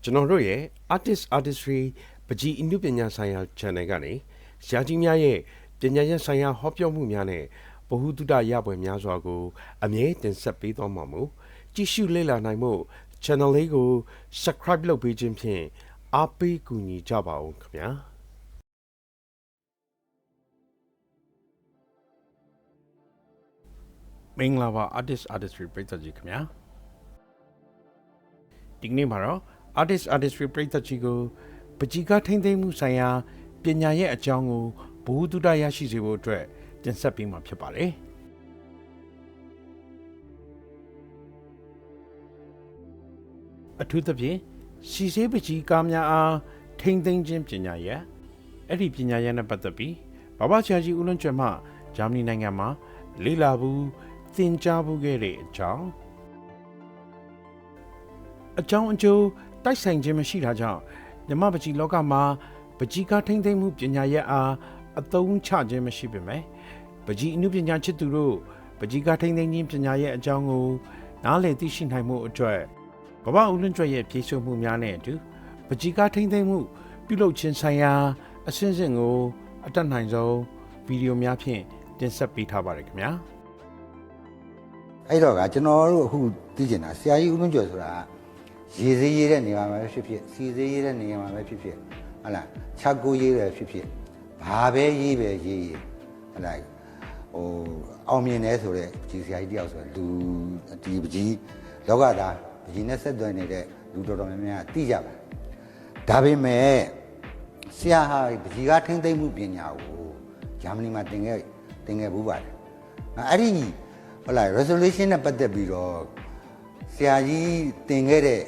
ကျွန်တော်တို့ရဲ့ artistry ပကြီးအမှုပညာဆိုင်ရာ channel ကနေဆရာကြီးများရဲ့ပညာရပ်ဆိုင်ရာဟောပြောမှုများနဲ့ဗဟုသုတရပွဲများစွာကိုအမြဲတင်ဆက်ပေးသွားမှာမို့ကြည့်ရှုလေ့လာနိုင်မှု channel လေးကို subscribe လုပ်ပေးခြင်းဖြင့်အားပေးကူညီကြပါဦးခင်ဗျာမင်္ဂလာပါ artistry ပရိသတ်ကြီးခင်ဗျာဒီနေ့မှာတော့artistry ပရိသတ်ကြီးကိုပကြီးကထိမ့်သိမ်းမှုဆိုင်ရာပညာရဲ့အကြောင်းကိုဘုဟုတုတရရှိစေဖို့အတွက်တင်ဆက်ပေးမှာဖြစ်ပါတယ်အထူးသဖြင့်စီစေးပကြီးကားများအားထိမ့်သိမ်းခြင်းပညာရဲ့အဲ့ဒီပညာရဲ့နဲ့ပတ်သက်ပြီးဘာဘာချာကြီးဦးလွန်ကျွမ်းမှဂျာမနီနိုင်ငံမှာလေ့လာဘူးသင်ကြားမှုခဲ့တဲ့အကြောင်းအကျိုးတိုက်ဆိုင်ခြင်းမရှိတာကြောင့်မြမပကြီးလောကမှာပကြီးကားထိမ့်သိမ်းမှုပညာရဲ့အားအသုံးချခြင်းမရှိပေမဲ့ပကြီးအမှုပညာချစ်သူတို့ပကြီးကားထိမ့်သိမ်းခြင်းပညာရဲ့အကြောင်းကိုနားလည်သိရှိနိုင်မှုအတွက်ဘဘဦးလွန်းကျွတ်ရဲ့ဖြည့်ဆို့မှုများနဲ့အတူပကြီးကားထိမ့်သိမ်းမှုပြုလုပ်ခြင်းဆိုင်ရာအစဉ်စဉ်ကိုအတတ်နိုင်ဆုံးဗီဒီယိုများဖြင့်တင်ဆက်ပေးထားပါတယ်ခင်ဗျာအဲ့တော့ကကျွန်တော်တို့အခုသိကျင်တာဆရာကြီးဦးလွန်းကျော်ဆိုတာရေစေးရေးတဲ့နေရာမှာပဲဖြစ်ဖြစ်စီစေးရေးတဲ့နေရာမှာပဲဖြစ်ဖြစ်ဟုတ်လားချက်ကိုရေးပဲဖြစ်ဖြစ်ဘာပဲရေးပဲရေးဟုတ်လားအောင်မြင်တယ်ဆိုတော့ဒီဆရာကြီးတယောက်ဆိုလူဒီပကြီးလောကသားပကြီးနဲ့ဆက်သွယ်နေတဲ့လူတော်တော်များများသိကြပါဒါပေမဲ့ဆရာဟာပကြီးကထိမ့်သိမ့်မှုပညာကိုဂျာမနီမှာသင်ခဲ့ဘူးပါတယ်အဲ့ဒီဟုတ်လား resolution နဲ့ပတ်သက်ပြီးတော့ဆရာကြီးသင်ခဲ့တဲ့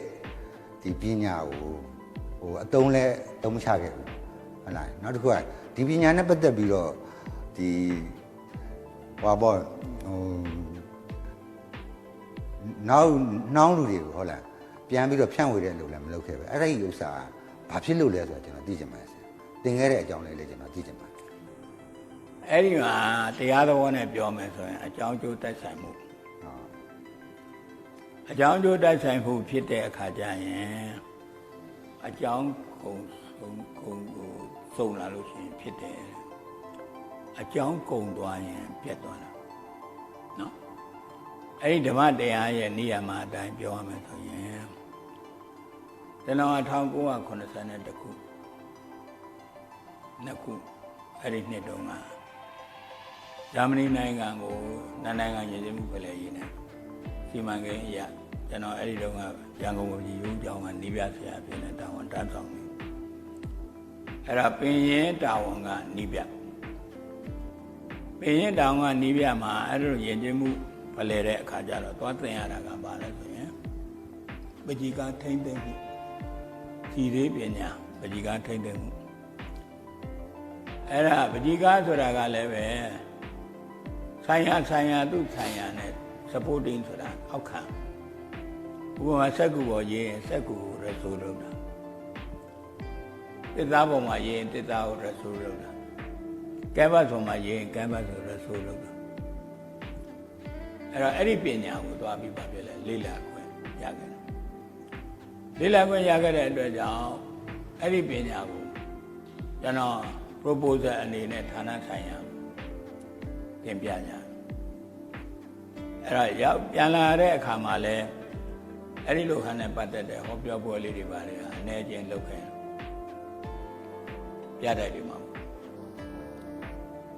ဒီပညာကိုအတုံးလဲသုံးချခဲ့ဘူးဟုတ်လားနောက်တစ်ခုကဒီပညာနဲ့ပတ်သက်ပြီးတော့ဒီနောက်လူတွေကိုဟုတ်လားပြန်ပြီးတော့ဖြန့်ဝေတဲ့လို့လည်းမလုပ်ခဲ့ပဲအဲ့ဒီဥစ္စာဘာဖြစ်လို့လဲဆိုတော့ကျွန်တော်သိချင်ပါတယ်သင်ခဲ့တဲ့အကြောင်းလေးလည်းကျွန်တော်သိချင်ပါတယ်အဲ့ဒီမှာတရားတော်နဲ့ပြောမယ်ဆိုရင်အကြောင်းကျိုးတိုက်ဆိုင်မှုအကြောင်းကျိုးတိုက်ဆိုင်မှုဖြစ်တဲ့အခါကျရင်အကြောင်းကုန်ကိုစုံလာလို့ရှိရင်ဖြစ်တယ်အကြောင်းကုန်သွားရင်ပြတ်သွားတာနော်အဲ့ဒီဓမ္မတရားရဲ့နေရာမှာအတိုင်းပြောရမယ်ဆိုရင်ကျွန်တော်1982ခုနှစ်ခုအဲ့ဒီနှစ်တုန်းကဂျာမနီနိုင်ငံကိုနိုင်ငံရည်စည်မှုဖလှယ်ရေးနဲ့စီမံကိန်းအရကျွန်တော်အဲ့ဒီတုန်းကရန်ကုန်ပြည်ရုံးကျောင်းကနီးပြဆရာဖြစ်နေတာဝန်တန်းဆောင်နေအဲ့ဒါပင်ရင်တာဝန်ကနီးပြပင်ရင်တာဝန်ကနီးပြမှာအဲ့လိုရည်စည်မှုဖလှယ်တဲ့အခါကျတော့သွားသင်ရတာကဘာလဲဆိုရင်ပကြီးကထိမ့်သိမ့်မှုစီရေးပညာပကြီးကထိမ့်သိမ့်မှုအဲ့ဒါပကြီးကားဆိုတာကလည်းပဲဆိုင်ရာသူ့ဆိုင်ရာနဲ့ supporting ဆိုတာအောက်ခံဥပမာစက်ကူပေါ်ရေးရင်စက်ကူကို resolve လုပ်တာတစ်သားပေါ်မှာရေးရင်တစ်သားကို resolve လုပ်တာကဲဘတ်ပေါ်မှာရေးရင်ကဲဘတ်ကို resolve လုပ်တာအဲ့တော့အဲ့ဒီပညာကိုသွားပြီးပါပြလဲလေ့လာခွင့်ရခဲ့တယ်လေ့လာခွင့်ရခဲ့တဲ့အတွက်ကြောင့်အဲ့ဒီပညာကိုကျွန်တော် proposal အနေနဲ့ဌာနဆိုင်ရာတင်ပြကြအဲ့တော့ရောက်ပြန်လာတဲ့အခါမှာလဲအဲ့ဒီလိုခန်းနဲ့ပတ်သက်တဲ့ဟောပြောပွဲလေးတွေပါတယ်အနေချင်းလုပ်ခဲ့ပြတဲ့ဒီမှာ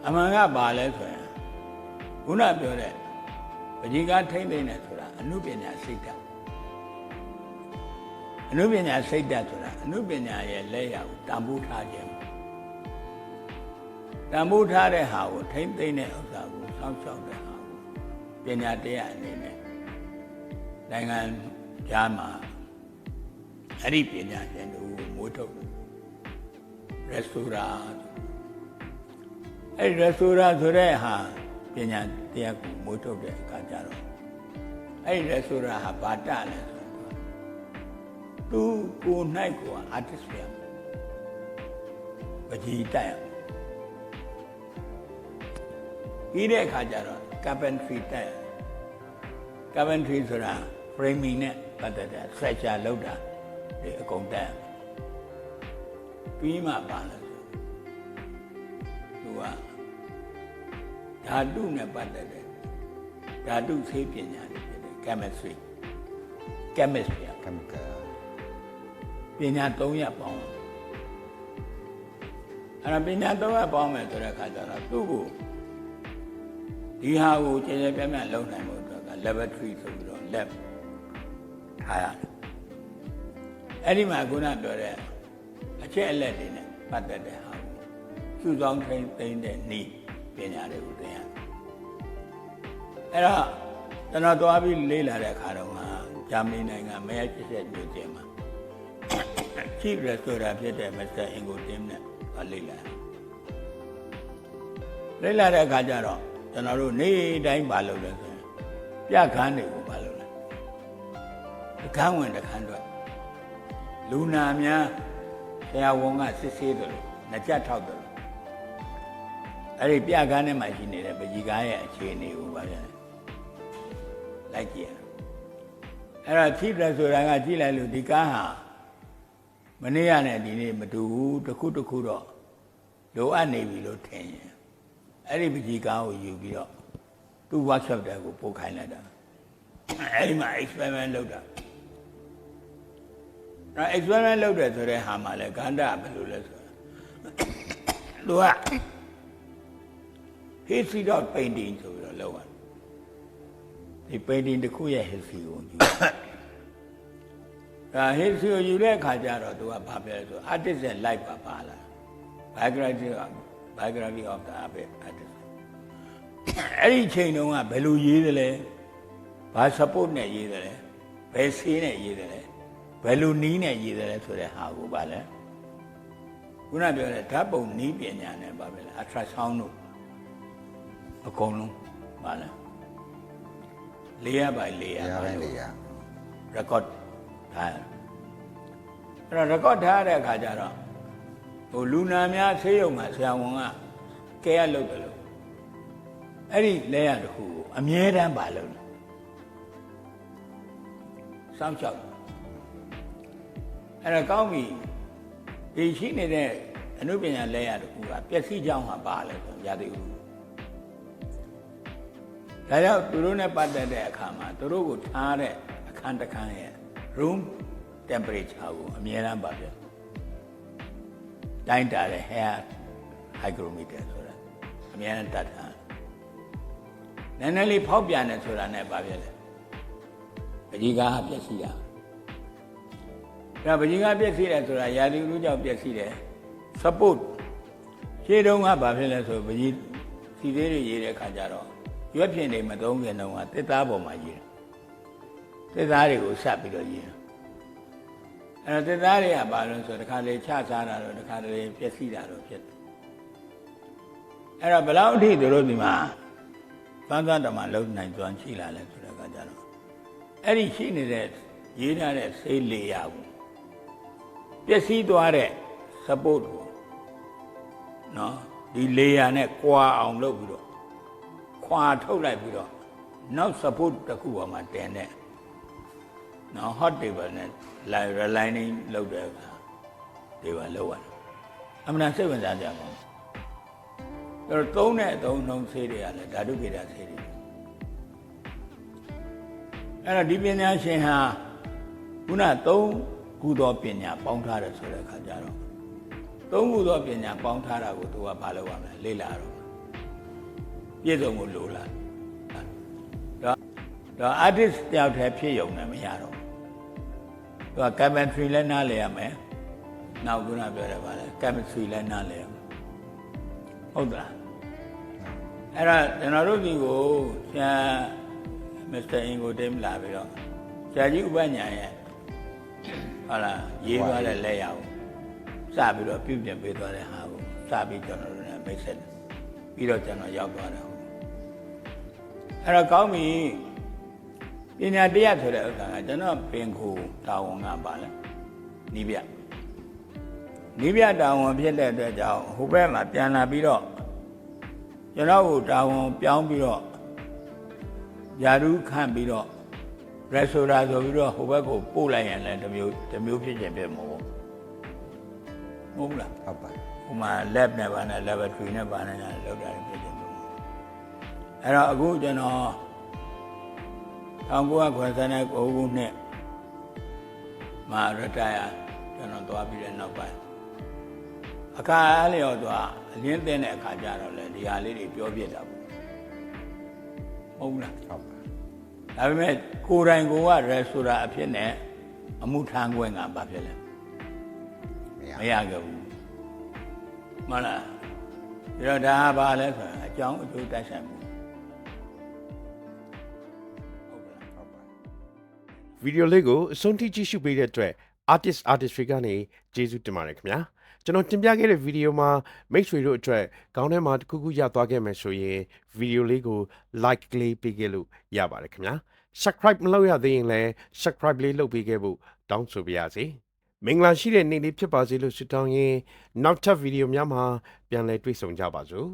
အမှန်ကဘာလဲဆိုရင်ခုနပြောတဲ့ပကြီးကထိမ့်သိမ့်တယ်ဆိုတာအနုပညာစိတ်ဓာတ်အနုပညာစိတ်ဓာတ်ဆိုတာအနုပညာရဲ့လက်ရကိုတန်ဖိုးထားခြင်းတန်ဖိုးထားတဲ့ဟာကိုထိမ့်သိမ့်တဲ့ဥစ္စာကိုစောင့်ရှောက်တဲ့ဟာကိုပညာတရားအနေနဲ့နိုင်ငံကြားမှာအဲ့ဒီပညာရှင်တို့မိုးထုတ်ရက်စတိုရာအဲ့ဒီရက်စတိုရာဆိုတဲ့ဟာပညာတရားကိုမိုးထုတ်တဲ့အခါကျတော့အဲ့ဒီရက်စတိုရာဟာဘာတလဲဆိုတော့သူကို၌ကို artist ပြပကြီးတိုက်ပြီးတဲ့အခါကျတော့ Carpentery တက် Carpentery ဆိုတာ framing နဲ့ပတ်သက်တဲ့ structure လောက်တာ ဒီအကုန်တက်ပြီးမှပါလဲသူကဓာတုနဲ့ပတ်သက်တဲ့ဓာတုဆေးပညာတွေဖြစ်တဲ့ chemistry ပညာ3ရပ်ပေါင်းအဲ့ဒါပညာ3ရပ်ပေါင်းမယ်ဆိုတဲ့အခါကျတော့သူ့ကိုဒီဟာကိုကျေကျေပြန့်ပြန့်လုပ်နိုင်ဖို့အတွက်က laboratory ဆိုပြီးတော့ lab ထားရတယ်အဲ့ဒီမှာခုနပြောတဲ့အချက်အလက်တွေနဲ့ပတ်သက်တဲ့ဟာကိုစုဆောင်းသိမ်းတဲ့နည်းပညာတွေကိုသင်ရတယ်အဲ့တော့ကျွန်တော်သွားပြီးလေ့လာတဲ့အခါတော့ဂျာမနီနိုင်ငံမဲချစ်တဲ့မြို့ကျင်းမှာ chief restaurant ဖြစ်တဲ့ Mr. Ingo Tim နဲ့လေ့လာတဲ့အခါကျတော့ကျွန်တော်တို့နေ့တိုင်းမလုပ်လဲဆိုရင်ပြခန်းတွေကိုမလုပ်လဲအခန်းဝင်တစ်ခန်းတော့လူနာများဆရာဝန်ကစစ်ဆေးတယ်လို့နှကြထောက်တယ်အဲ့ဒီပြခန်းထဲမှာရှိနေတဲ့ပကြီးကားရဲ့အခြေအနေကိုပါပြန်လိုက်ကြည့်အဲ့တော့ chief restaurant ကကြည့်လိုက်လို့ဒီကားဟာမနေ့ကနဲ့ဒီနေ့မတူဘူးတစ်ခုတော့လိုအပ်နေပြီလို့ထင်ရင်အဲ့ဒီပကြီးကားကိုယူပြီးတော့သူ့ workshop တဲကိုပို့ခိုင်းလိုက်တာအဲ့ဒီမှာ experiment လုပ်တာအဲ့ experiment လုပ်တယ်ဆိုတဲ့ဟာမှာလဲကန္တာဘယ်လိုလဲဆိုတော့သူက history of painting ဆိုပြီးတော့လုပ်ရတယ်ဒီ painting တစ်ခုရဲ့ history ကိုယူဒါ history ကိုယူတဲ့အခါကျတော့သူကဘာပြောလဲဆို artist and life ပါလာ biography of the artist အဲ့ဒီချိန်တုန်းကဘယ်လိုရေးတယ်လဲဘာ support နဲ့ရေးတယ်လဲဘယ်ဆေးနဲ့ရေးတယ်လဲဘယ်လိုနီးနဲ့ရေးတယ်လဲဆိုတဲ့ဟာကိုပါလဲခုနပြောတဲ့ဓာတ်ပုံနီးပညာနဲ့ပါပဲလား ultrasound တို့အကုန်လုံးပါလားlayer by layer record ထားအဲ့တော့ record ထားတဲ့အခါကျတော့ဟိုလူနာများဆေးရုံမှာဆရာဝန်ကကဲရလုပ်တယ်လို့အဲ့ဒီ layer တစ်ခုကိုအမြဲတမ်းပါလို့စောင့်ရှောက်အဲ့ဒါကောင်းပြီဒီရှိနေတဲ့အနုပညာ layer တစ်ခုကပျက်စီးကြောင်းဟာပါလဲဆိုရသေးဘူးဒါကြောင့်သူတို့နဲ့ပတ်သက်တဲ့အခါမှာသူတို့ကိုထားတဲ့အခန်းတစ်ခန်းရဲ့ room temperature ကိုအမြဲတမ်းပါပြတိုင်းတာတဲ့ hair hygrometer ဆိုတာအမြဲတမ်းတတ်တာနည်းနည်းလေးဖောက်ပြန်တယ်ဆိုတာနဲ့ပါပြလဲပကြီးကားပျက်စီးတာဒါပကြီးကားပျက်စီးတယ်ဆိုတာရာသီဥတုကြောင့်ပျက်စီးတယ် support ရှင်းတုန်းကဘာဖြစ်လဲဆိုပကြီးစီသေးတွေရေးတဲ့ခါကျတော့ရွက်ပြင်တွေမသုံးခင်တော့တစ်သားပေါ်မှာရေးတယ်တစ်သားတွေကိုဆက်ပြီးတော့ရေးတယ်အဲ့တော့တစ်သားတွေကဘာလို့ဆိုတခါလေချစားတာတော့တခါလေပျက်စီးတာတော့ဖြစ်တယ်အဲ့တော့ဘယ်လောက်အထိသူတို့ဒီမှာသန်းသန်းတမလုံးနိုင်စွမ်းရှိလာလဲဆိုတဲ့အခါကျတော့အဲ့ဒီရှိနေတဲ့ရေးထားတဲ့ဆေးလေယာကိုပျက်စီးသွားတဲ့ support ကိုနော်ဒီလေယာနဲ့ကွာအောင်လုပ်ပြီးတော့ခွာထုတ်လိုက်ပြီးတော့နောက် support တစ်ခုပေါ်မှာတင်တဲ့နော် hot table နဲ့ relining လုပ်တဲ့အခါဒီပါလောက်ရတယ်အမှန်တန်စိတ်ဝင်စားကြပါဘူးအဲ့တော့သုံးတဲ့အသုံးနှုန်းဆေးတွေကလည်းဓာတုဗေဒဆေးတွေအဲ့တော့ဒီပညာရှင်ဟာခုနသုံးခုသောပညာပေါင်းထားတယ်ဆိုတဲ့အခါကျတော့သုံးခုသောပညာပေါင်းထားတာကိုသူကဘာလုပ်ရမလဲလေ့လာတော့ပြည့်စုံကိုလိုလားတော့ artist တယောက်တည်းဖြစ်ရုံနဲ့မရတော့သူက Carpentery လည်းနားလည်ရမယ်နောက်ခုနပြောတယ်ပါလေ chemistry လည်းနားလည်ရမယ်ဟုတ်လားအဲ့ဒါကျွန်တော်တို့ဒီကိုဆရာ Mr. Ingo Tim လာပြီးတော့ဆရာကြီးဥပညာရဲ့ဟုတ်လားရေးသွားတဲ့လက်ရအောင်စပြီးတော့ပြုပြင်ပေးသွားတဲ့ဟာကိုစပြီးကျွန်တော်တို့နဲ့မိတ်ဆက်ပြီးတော့ကျွန်တော်ရောက်သွားတယ်အဲ့တော့ကောင်းပြီပညာတရားဆိုတဲ့ဥစ္စာကကျွန်တော်ပင်ကိုတာဝန်ကပါလဲနီးပြတာဝန်ဖြစ်တဲ့အတွက်ကြောင့်ဟိုဘက်မှာပြန်လာပြီးတော့ကျွန်တော်ကိုတာဝန်ပြောင်းပြီးတော့ယာရုခန့်ပြီးတော့ restaurant ဆိုပြီးတော့ဟိုဘက်ကိုပို့လိုက်ရင်လည်းတစ်မျိုးဖြစ်ခြင်းဖြစ်မှာပေါ့ဟုတ်လား ဟုတ်ပါ ဟိုမှာ lab နဲ့ပါနဲ့ laboratory နဲ့ပါနဲ့လောက်တာဖြစ်ခြင်းပေါ့အဲ့တော့အခုကျွန်တော်1999ခုနှစ်မှာ retire ကျွန်တော်သွားပြီးတဲ့နောက်ပိုင်းအခါအားလျော်သွားအလင်းသိတဲ့အခါကျတော့လေဒီဟာလေးတွေပြောပြတာပေါ့ဟုတ်လား ဟုတ်ပါ ဒါပေမဲ့ကိုယ်တိုင်ကရဲဆိုတာအဖြစ်နဲ့အမှုထမ်းခွင့်ကဘာဖြစ်လဲမရခဲ့ဘူးမှန်လားဒါတော့ဒါဘာလဲဆိုတော့အကြောင်းအကျိုးတိုက်ဆိုင်မှုဟုတ်ပါ ဗီဒီယိုလေးကိုအဆုံးထိကြည့်ရှုပေးတဲ့အတွက် artistry ကနေကျေးဇူးတင်ပါတယ်ခင်ဗျာကျွန်တော်တင်ပြခဲ့တဲ့ဗီဒီယိုမှာမိတ်ဆွေတို့အတွက်ခေါင်းထဲမှာတစ်ခုခုရသွားခဲ့မယ်ဆိုရင်ဗီဒီယိုလေးကို like ကလေးပေးခဲ့လို့ရပါတယ်ခင်ဗျာ subscribe မလုပ်ရသေးရင်လည်း subscribe လေးလုပ်ပေးခဲ့ဖို့တောင်းဆိုပါရစေမင်္ဂလာရှိတဲ့နေ့လေးဖြစ်ပါစေလို့ဆုတောင်းရင်းနောက်ထပ်ဗီဒီယိုများမှာပြန်လည်တွေ့ဆုံကြပါစို့